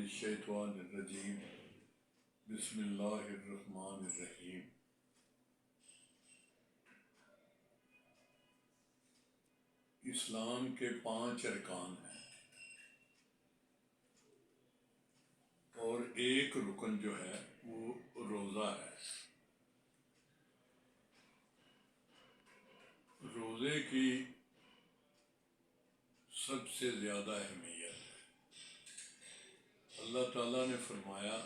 الشیطان الرجیم بسم اللہ الرحمن الرحیم۔ اسلام کے 5 ارکان ہیں اور ایک رکن جو ہے وہ روزہ ہے۔ روزے کی سب سے زیادہ اہمیت ہے۔ اللہ تعالیٰ نے فرمایا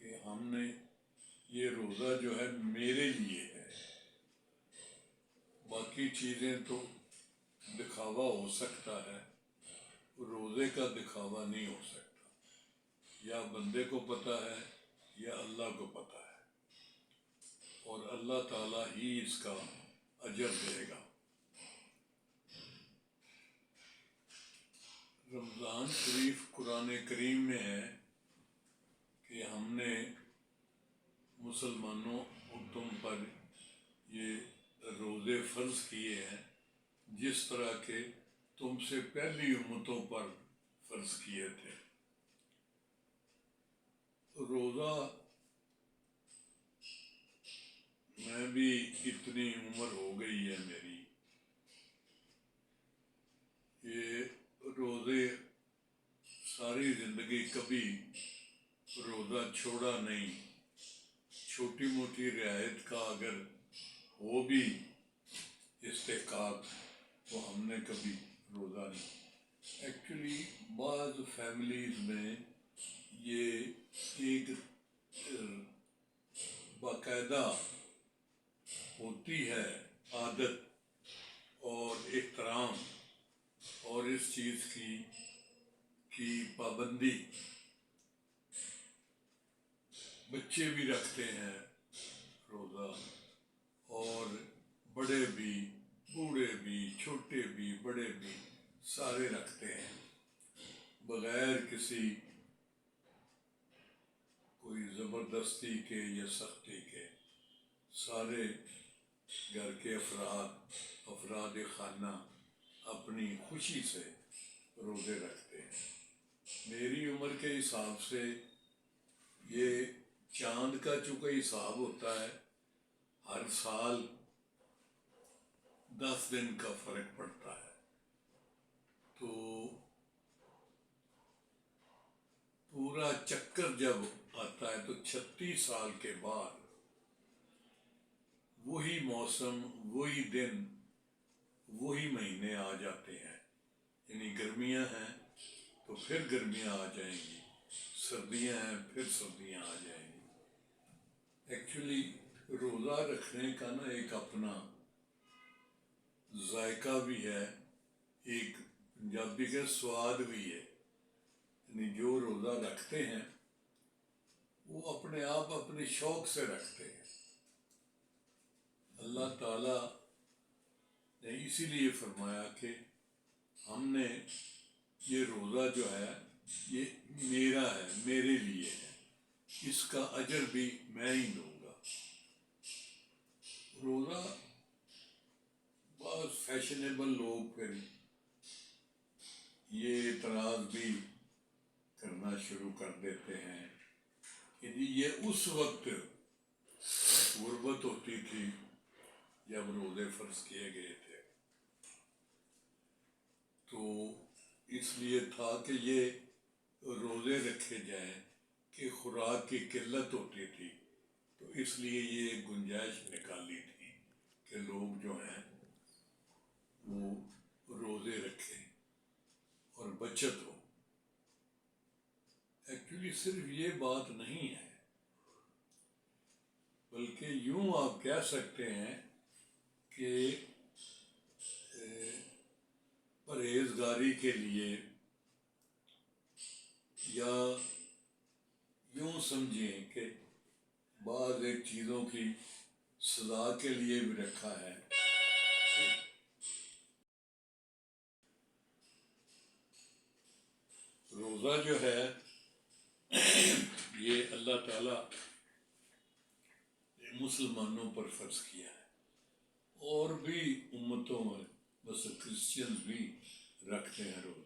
کہ ہم نے یہ روزہ جو ہے میرے لیے ہے، باقی چیزیں تو دکھاوا ہو سکتا ہے، روزے کا دکھاوا نہیں ہو سکتا۔ یا بندے کو پتہ ہے یا اللہ کو پتہ ہے، اور اللہ تعالیٰ ہی اس کا اجر دے گا۔ رمضان شریف قرآن کریم میں ہے کہ ہم نے مسلمانوں کو تم پر یہ روزے فرض کیے ہیں جس طرح کے تم سے پہلی امتوں پر فرض کیے تھے۔ روزہ میں بھی اتنی عمر ہو گئی ہے میری، یہ روزے ساری زندگی کبھی روزہ چھوڑا نہیں۔ چھوٹی موٹی رعایت کا اگر ہو بھی استحقاق تو ہم نے کبھی روزہ نہیں۔ ایکچولی بعض فیملیز میں یہ ایک باقاعدہ ہوتی ہے عادت اور احترام اور اس چیز کی پابندی، بچے بھی رکھتے ہیں روزہ، اور بڑے بھی، بوڑھے بھی، چھوٹے بھی، بڑے بھی، سارے رکھتے ہیں بغیر کسی کوئی زبردستی کے یا سختی کے۔ سارے گھر کے افراد خانہ اپنی خوشی سے روزے رکھتے ہیں۔ میری عمر کے حساب سے یہ چاند کا چونکہ حساب ہوتا ہے، ہر سال 10 دن کا فرق پڑتا ہے، تو پورا چکر جب آتا ہے تو 36 سال کے بعد وہی موسم، وہی دن، وہی مہینے آ جاتے ہیں۔ یعنی گرمیاں ہیں تو پھر گرمیاں آ جائیں گی، سردیاں ہیں پھر سردیاں آ جائیں گی۔ ایکچولی روزہ رکھنے کا نا ایک اپنا ذائقہ بھی ہے، ایک پنجابی کا سواد بھی ہے۔ یعنی جو روزہ رکھتے ہیں وہ اپنے آپ اپنے شوق سے رکھتے ہیں۔ اللہ تعالیٰ نے اسی لیے فرمایا کہ ہم نے یہ روزہ جو ہے یہ میرا ہے، میرے لیے ہے، اس کا اجر بھی میں ہی دوں گا۔ روزہ بہت فیشنیبل لوگ پھر یہ اعتراض بھی کرنا شروع کر دیتے ہیں کہ جی یہ اس وقت غربت ہوتی تھی جب روزے فرض کیے گئے تھے، تو اس لیے تھا کہ یہ روزے رکھے جائیں کہ خوراک کی قلت ہوتی تھی، تو اس لیے یہ گنجائش نکالی تھی کہ لوگ جو ہیں وہ روزے رکھیں اور بچت ہو۔ ایکچولی صرف یہ بات نہیں ہے، بلکہ یوں آپ کہہ سکتے ہیں کہ پرہیزگاری کے لیے، یا یوں سمجھیں کہ بعض ایک چیزوں کی سزا کے لیے بھی رکھا ہے۔ روزہ جو ہے یہ اللہ تعالیٰ نے مسلمانوں پر فرض کیا ہے، اور بھی امتوں میں بس کرسچنز بھی رکھتے ہیں روزہ۔